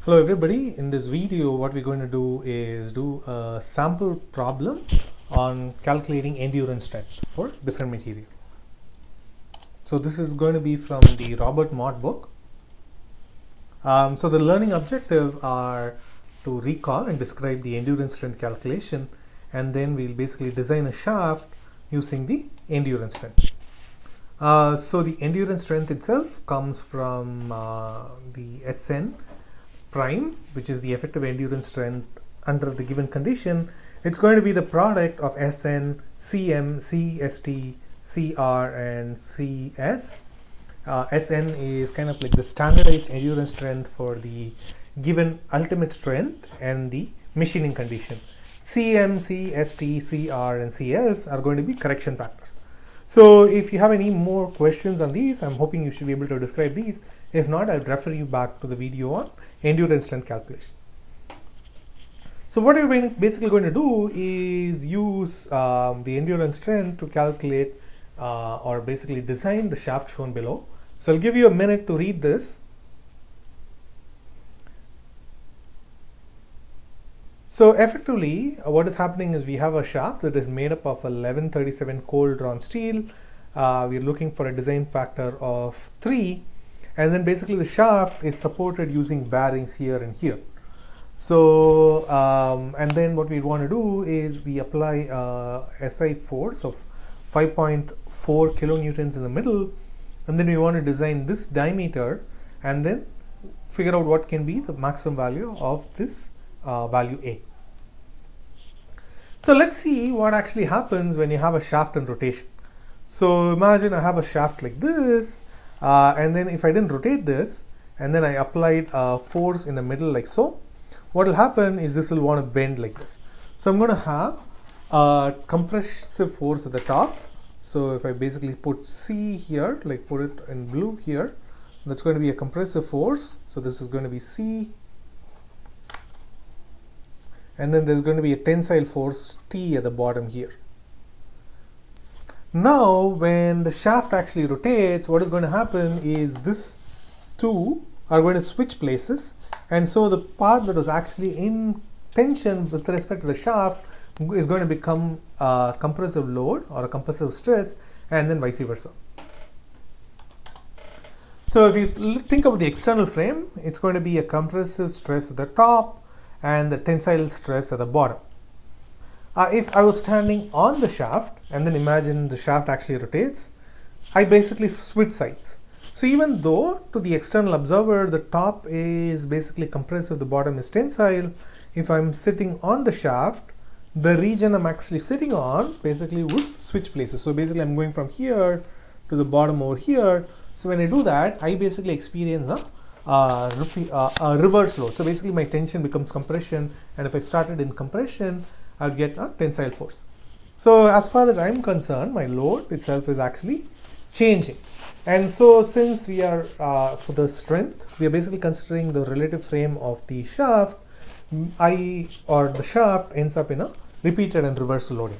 Hello everybody, in this video what we're going to do is do a sample problem on calculating endurance strength for different material. So this is going to be from the Robert Mott book. So the learning objective are to recall and describe the endurance strength calculation, and then we'll basically design a shaft using the endurance strength. So the endurance strength itself comes from the Sn prime, which is the effective endurance strength under the given condition. It's going to be the product of Sn, Cm, Cst, Cr and Cs. Sn is kind of like the standardized endurance strength for the given ultimate strength and the machining condition. Cm, Cst, Cr and Cs are going to be correction factors. So if you have any more questions on these, I'm hoping you should be able to describe these. If not, I'll refer you back to the video on endurance strength calculation. So what you're basically going to do is use the endurance strength to calculate or basically design the shaft shown below. So I'll give you a minute to read this. So effectively what is happening is we have a shaft that is made up of 1137 cold drawn steel. We're looking for a design factor of 3, and then basically the shaft is supported using bearings here and here. So and then what we want to do is we apply a SI force of 5.4 kilonewtons in the middle, and then we want to design this diameter and then figure out what can be the maximum value of this value A. So let's see what actually happens when you have a shaft in rotation. So imagine I have a shaft like this, and then if I didn't rotate this and then I applied a force in the middle like so, what will happen is this will want to bend like this. So I'm going to have a compressive force at the top. So if I basically put C here, like put it in blue here, that's going to be a compressive force. So this is going to be C, and then there's going to be a tensile force T at the bottom here. Now when the shaft actually rotates, what is going to happen is this two are going to switch places, and so the part that was actually in tension with respect to the shaft is going to become a compressive load or a compressive stress, and then vice versa. So if you think of the external frame, it's going to be a compressive stress at the top and the tensile stress at the bottom. If I was standing on the shaft and then imagine the shaft actually rotates, I basically switch sides. So even though to the external observer the top is basically compressive, the bottom is tensile, if I'm sitting on the shaft, the region I'm actually sitting on basically would switch places. So basically I'm going from here to the bottom over here. So when I do that, I basically experience a reverse load. So basically my tension becomes compression, and if I started in compression, I'll get a tensile force. So as far as I'm concerned, my load itself is actually changing. And so since we are for the strength, we are basically considering the relative frame of the shaft, the shaft ends up in a repeated and reverse loading.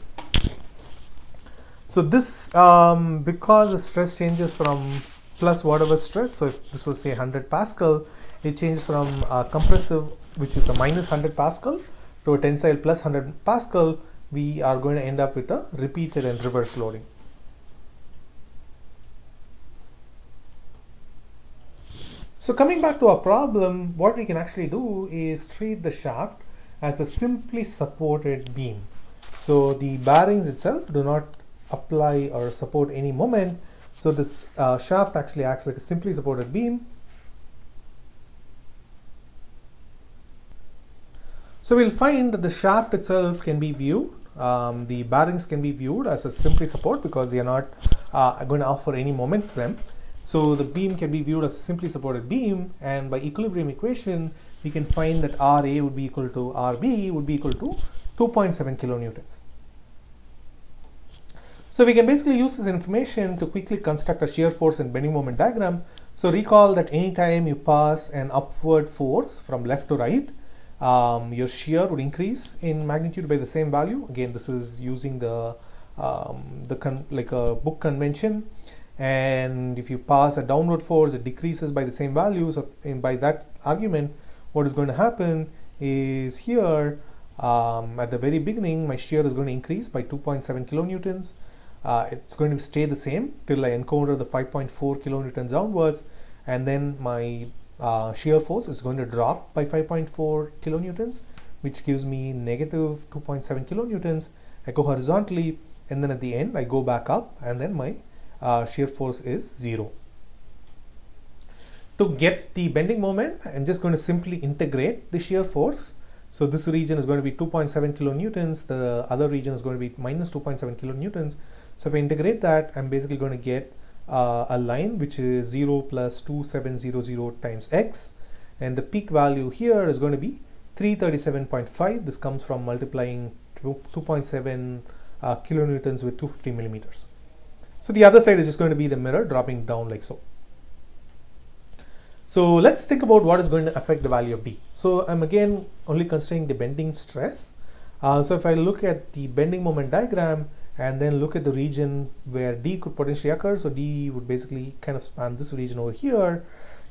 So this because the stress changes from plus whatever stress, so if this was say 100 Pascal, it changes from compressive, which is a minus 100 Pascal, to a tensile plus 100 Pascal, we are going to end up with a repeated and reverse loading. So coming back to our problem, what we can actually do is treat the shaft as a simply supported beam. So the bearings itself do not apply or support any moment. So this shaft actually acts like a simply supported beam. So we'll find that the shaft itself can be viewed, the bearings can be viewed as a simply support because they are not going to offer any moment to them. So the beam can be viewed as a simply supported beam, and by equilibrium equation we can find that Ra would be equal to Rb would be equal to 2.7 kilonewtons. So we can basically use this information to quickly construct a shear force and bending moment diagram. So recall that anytime you pass an upward force from left to right, your shear would increase in magnitude by the same value. Again, this is using the like a book convention. And if you pass a downward force, it decreases by the same value. So by that argument, what is going to happen is here at the very beginning my shear is going to increase by 2.7 kilonewtons. It's going to stay the same till I encounter the 5.4 kilonewtons downwards, and then my shear force is going to drop by 5.4 kilonewtons, which gives me negative 2.7 kilonewtons. I go horizontally, and then at the end I go back up, and then my shear force is 0. To get the bending moment, I'm just going to simply integrate the shear force. So this region is going to be 2.7 kilonewtons, the other region is going to be minus 2.7 kilonewtons. So if I integrate that, I'm basically going to get a line which is 0 plus 2700 times x, and the peak value here is going to be 337.5. This comes from multiplying 2.7 kilonewtons with 250 millimeters. So the other side is just going to be the mirror dropping down like so. So let's think about what is going to affect the value of D. So I'm again only considering the bending stress. So if I look at the bending moment diagram and then look at the region where D could potentially occur, so D would basically kind of span this region over here.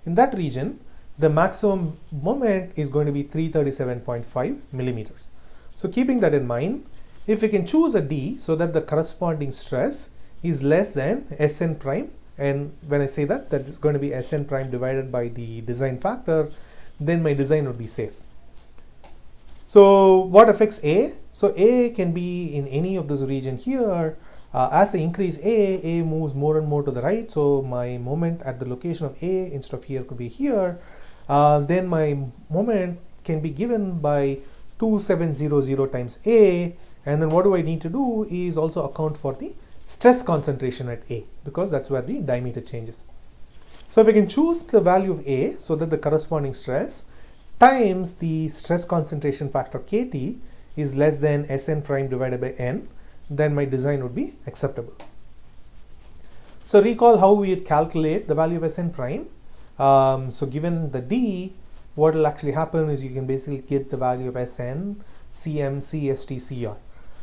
In that region, the maximum moment is going to be 337.5 millimeters. So keeping that in mind, if we can choose a D so that the corresponding stress is less than Sn prime, and when I say that, that is going to be Sn prime divided by the design factor, then my design would be safe. So what affects A? So A can be in any of this region here. As I increase A moves more and more to the right. So my moment at the location of A instead of here could be here. Then my moment can be given by 2700 times A. And then what do I need to do is also account for the stress concentration at A, because that's where the diameter changes. So if I can choose the value of A so that the corresponding stress times the stress concentration factor Kt is less than Sn prime divided by n, then my design would be acceptable. So recall how we would calculate the value of Sn prime. So given the D, what will actually happen is you can basically get the value of Sn, Cm, Cst, Cr.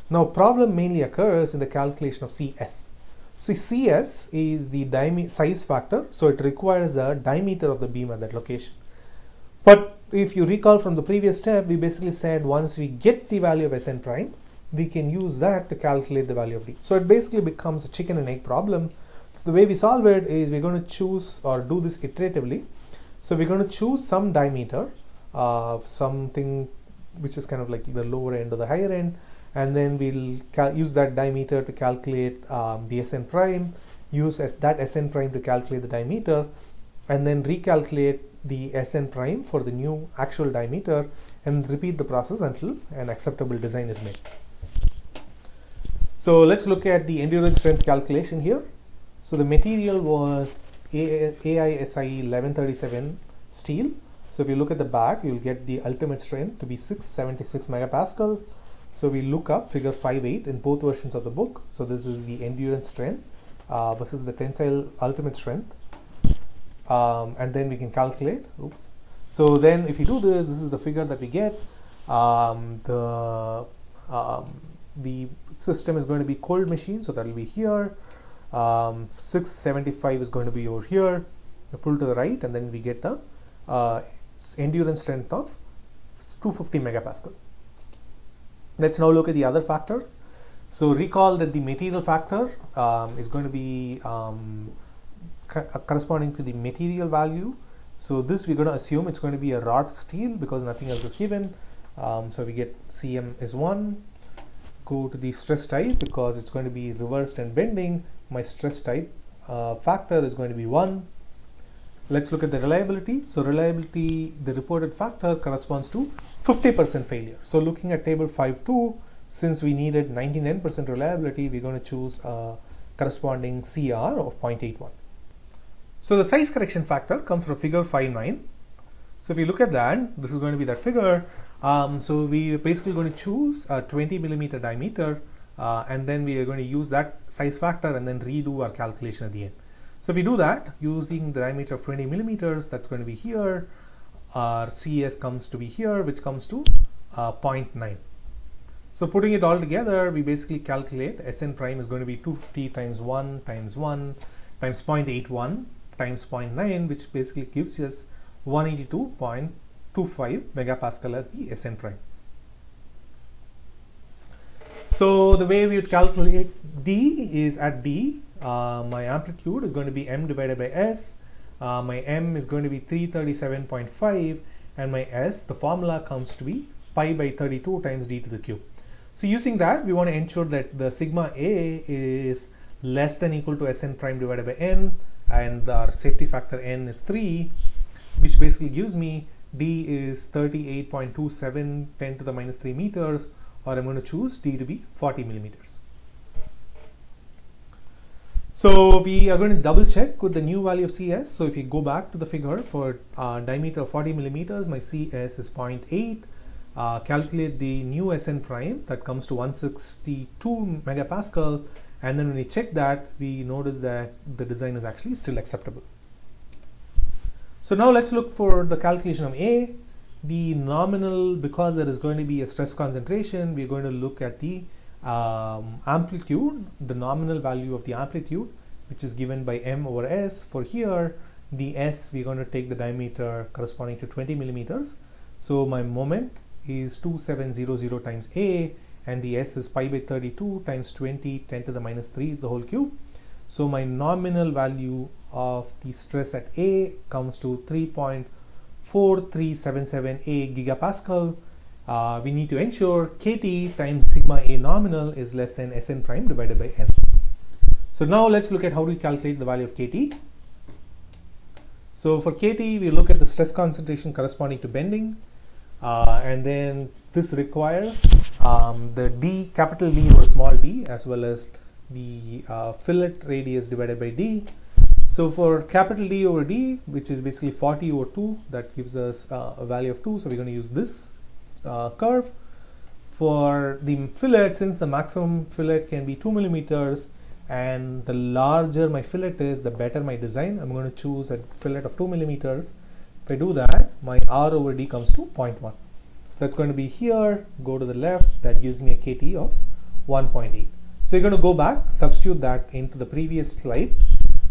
Now problem mainly occurs in the calculation of Cs. So Cs is the size factor, so it requires the diameter of the beam at that location. But if you recall from the previous step, we basically said once we get the value of Sn prime, we can use that to calculate the value of D. So it basically becomes a chicken and egg problem. So the way we solve it is we're going to choose or do this iteratively. So we're going to choose some diameter, something which is kind of like the lower end or the higher end, and then we'll use that diameter to calculate the Sn prime, use that Sn prime to calculate the diameter, and then recalculate the Sn prime for the new actual diameter, and repeat the process until an acceptable design is made. So let's look at the endurance strength calculation here. So the material was AISI 1137 steel. So if you look at the back, you'll get the ultimate strength to be 676 megapascal. So we look up figure 5.8 in both versions of the book. So this is the endurance strength versus the tensile ultimate strength. And then we can calculate, oops. So then if you do this, this is the figure that we get. The system is going to be cold machine, so that will be here. 675 is going to be over here. We pull to the right, and then we get the endurance strength of 250 megapascal. Let's now look at the other factors. So recall that the material factor is going to be corresponding to the material value. So this we're going to assume it's going to be a wrought steel because nothing else is given. So we get Cm is 1. Go to the stress type because it's going to be reversed and bending. My stress type factor is going to be 1. Let's look at the reliability. So reliability, the reported factor corresponds to 50% failure. So looking at table 5.2, since we needed 99% reliability, we're going to choose a corresponding CR of 0.81. So the size correction factor comes from figure 5.9. So if you look at that, this is going to be that figure. So we're basically going to choose a 20 millimeter diameter, and then we are going to use that size factor and then redo our calculation at the end. So if we do that using the diameter of 20 millimeters, that's going to be here. Our CS comes to be here, which comes to 0.9. So putting it all together, we basically calculate Sn prime is going to be 250 times 1 times 1 times 0.81 times 0.9, which basically gives us 182.5 0.25 megapascal as the Sn prime. So the way we would calculate D is at D, my amplitude is going to be m divided by s, my m is going to be 337.5, and my s, the formula comes to be pi by 32 times d to the cube. So using that, we want to ensure that the sigma A is less than equal to Sn prime divided by n, and our safety factor n is 3, which basically gives me D is 38.27 10 to the minus 3 meters, or I'm going to choose D to be 40 millimeters. So we are going to double check with the new value of CS. So if you go back to the figure for diameter of 40 millimeters, my CS is 0.8. Calculate the new Sn prime, that comes to 162 megapascal, and then when we check that, we notice that the design is actually still acceptable. So now let's look for the calculation of A. The nominal, because there is going to be a stress concentration, we're going to look at the amplitude, the nominal value of the amplitude, which is given by m over s. For here, the s, we're going to take the diameter corresponding to 20 millimeters. So my moment is 2700 times A, and the s is pi by 32 times 20 10 to the minus 3 the whole cube. So my nominal value of the stress at A comes to 3.4377 A gigapascal. We need to ensure KT times sigma A nominal is less than Sn prime divided by n. So now let's look at how to calculate the value of KT. So for KT, we look at the stress concentration corresponding to bending, and then this requires the D, capital D over small d, as well as the fillet radius divided by d. So for capital D over d, which is basically 40 over 2, that gives us a value of 2. So we're going to use this curve. For the fillet, since the maximum fillet can be 2 millimeters, and the larger my fillet is, the better my design, I'm going to choose a fillet of 2 millimeters. If I do that, my R over D comes to 0.1. So that's going to be here, go to the left, that gives me a KT of 1.8. So you're going to go back, substitute that into the previous slide.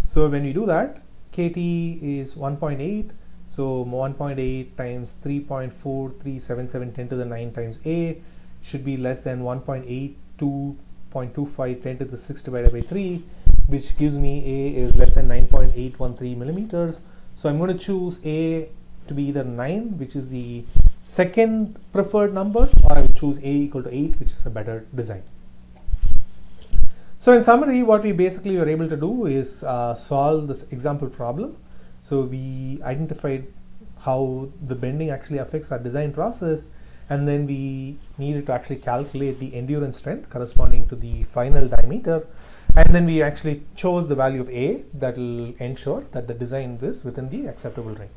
So when we do that, KT is 1.8. So 1.8 times 3.4377 10 to the 9 times A should be less than 1.82.25 10 to the 6 divided by 3, which gives me A is less than 9.813 millimeters. So I'm going to choose A to be either 9, which is the second preferred number, or I will choose A equal to 8, which is a better design. So in summary, what we basically were able to do is solve this example problem. So we identified how the bending actually affects our design process, and then we needed to actually calculate the endurance strength corresponding to the final diameter, and then we actually chose the value of A that will ensure that the design is within the acceptable range.